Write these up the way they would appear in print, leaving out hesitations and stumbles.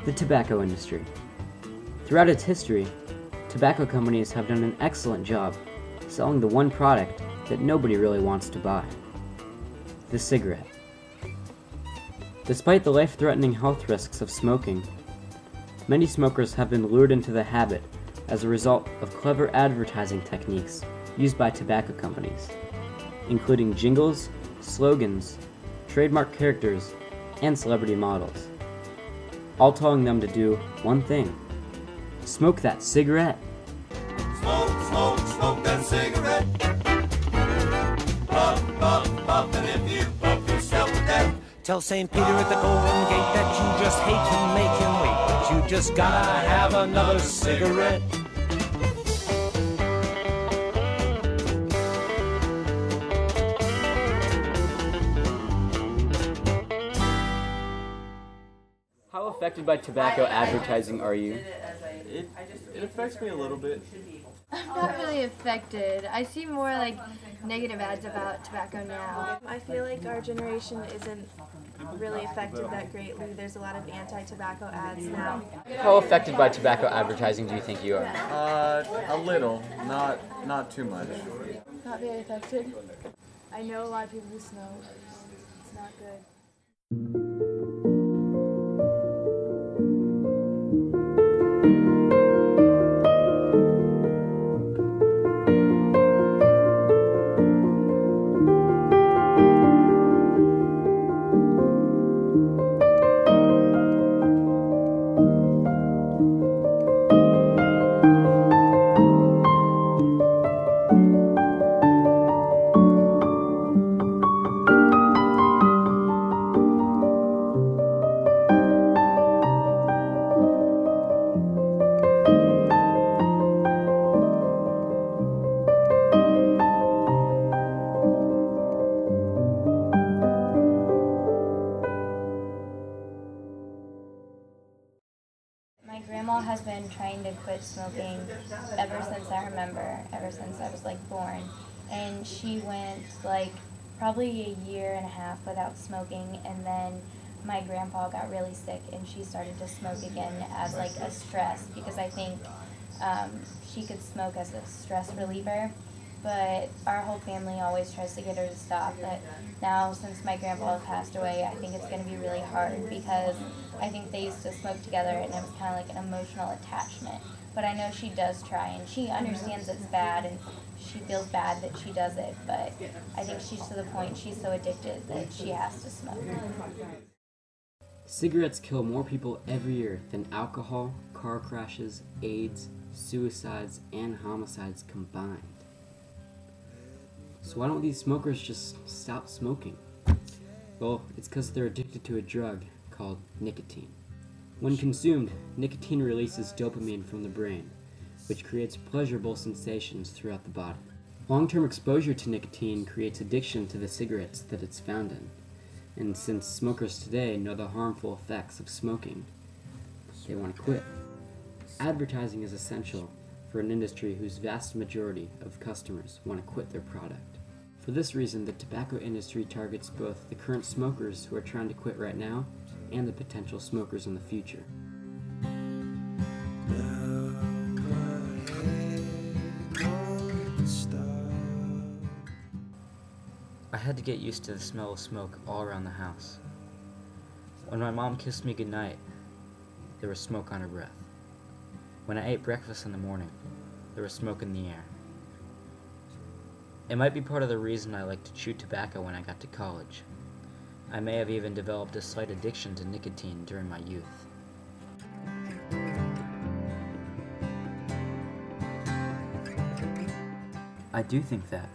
The tobacco industry. Throughout its history, tobacco companies have done an excellent job selling the one product that nobody really wants to buy: the cigarette. Despite the life-threatening health risks of smoking, many smokers have been lured into the habit as a result of clever advertising techniques used by tobacco companies, including jingles, slogans, trademark characters, and celebrity models, all telling them to do one thing: smoke that cigarette. Smoke, smoke, smoke that cigarette. Puff, puff, puff, and if you puff yourself to death, tell St. Peter at the Golden Gate that you just hate to make him wait, but you just gotta have another cigarette. How affected by tobacco advertising are you? It affects me a little bit. I'm not really affected. I see more like negative ads about tobacco now. I feel like our generation isn't really affected that greatly. There's a lot of anti-tobacco ads now. How affected by tobacco advertising do you think you are? A little, not too much. Not very affected. I know a lot of people who smoke. It's not good. My grandma has been trying to quit smoking ever since I remember, ever since I was born. And she went probably a year and a half without smoking, and then my grandpa got really sick and she started to smoke again as a stress, because I think she could smoke as a stress reliever. But our whole family always tries to get her to stop. But now, since my grandpa passed away, I think it's going to be really hard, because I think they used to smoke together and it was kind of like an emotional attachment. But I know she does try, and she understands it's bad, and she feels bad that she does it. But I think she's to the point she's so addicted that she has to smoke. Cigarettes kill more people every year than alcohol, car crashes, AIDS, suicides, and homicides combined. So why don't these smokers just stop smoking? Well, it's because they're addicted to a drug called nicotine. When consumed, nicotine releases dopamine from the brain, which creates pleasurable sensations throughout the body. Long-term exposure to nicotine creates addiction to the cigarettes that it's found in. And since smokers today know the harmful effects of smoking, they want to quit. Advertising is essential for an industry whose vast majority of customers want to quit their product. For this reason, the tobacco industry targets both the current smokers who are trying to quit right now and the potential smokers in the future. I had to get used to the smell of smoke all around the house. When my mom kissed me goodnight, there was smoke on her breath. When I ate breakfast in the morning, there was smoke in the air. It might be part of the reason I liked to chew tobacco when I got to college. I may have even developed a slight addiction to nicotine during my youth. I do think that,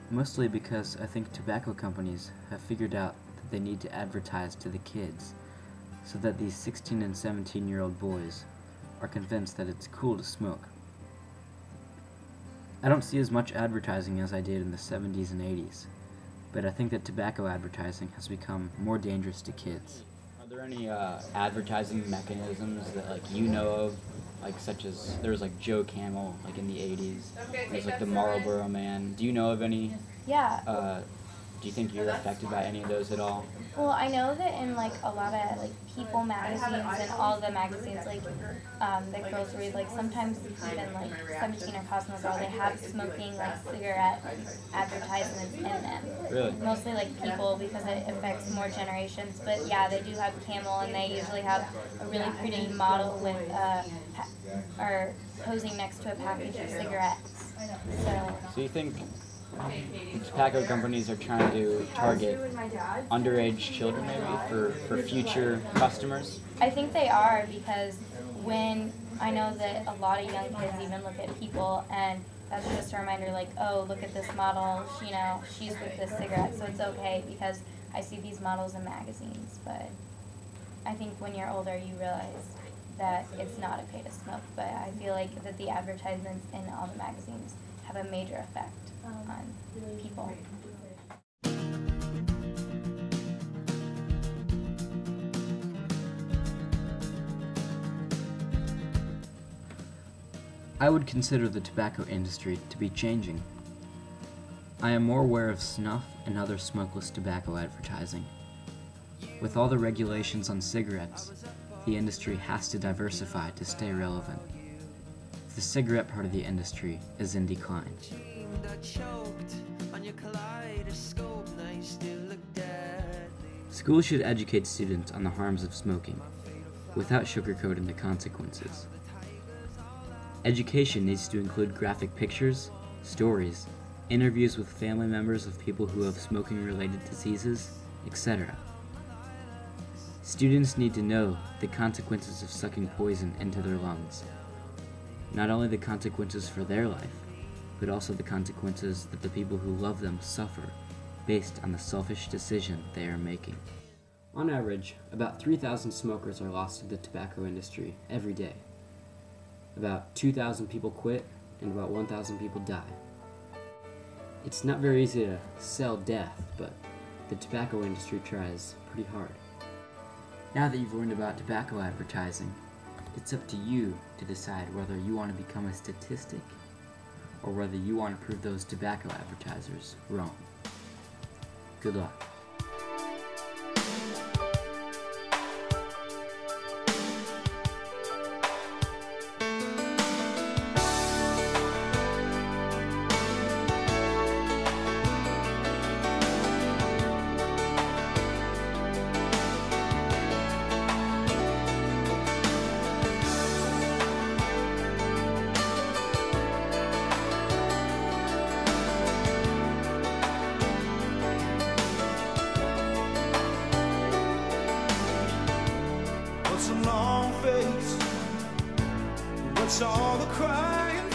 mostly because I think tobacco companies have figured out that they need to advertise to the kids, so that these 16 and 17-year-old boys are convinced that it's cool to smoke. I don't see as much advertising as I did in the 70s and 80s, but I think that tobacco advertising has become more dangerous to kids. Are there any advertising mechanisms that you know of, such as there was Joe Camel in the 80s, there's the Marlboro Man. Do you know of any Do you think you're affected by any of those at all? Well, I know that in like a lot of like People magazines and all the magazines like that girls read, like sometimes even like 17 or Cosmo Girl, they have smoking like cigarette advertisements in them. Really? Mostly like People because it affects more generations. But yeah, they do have Camel, and they usually have a really pretty model with or posing next to a package of cigarettes. So you think the tobacco companies are trying to target underage children maybe for future customers? I think they are, because when I know that a lot of young kids even look at People, and that's just a reminder like, oh, look at this model, you know, she's with this cigarette, so it's okay because I see these models in magazines. But I think when you're older you realize that it's not okay to smoke, but I feel like that the advertisements in all the magazines have a major effect on people. I would consider the tobacco industry to be changing. I am more aware of snuff and other smokeless tobacco advertising. With all the regulations on cigarettes, the industry has to diversify to stay relevant. The cigarette part of the industry is in decline. Schools should educate students on the harms of smoking, without sugarcoating the consequences. Education needs to include graphic pictures, stories, interviews with family members of people who have smoking-related diseases, etc. Students need to know the consequences of sucking poison into their lungs. Not only the consequences for their life, but also the consequences that the people who love them suffer based on the selfish decision they are making. On average, about 3,000 smokers are lost to the tobacco industry every day. About 2,000 people quit, and about 1,000 people die. It's not very easy to sell death, but the tobacco industry tries pretty hard. Now that you've learned about tobacco advertising, it's up to you to decide whether you want to become a statistic or whether you want to prove those tobacco advertisers wrong. Good luck. What's a long face? What's all the crying?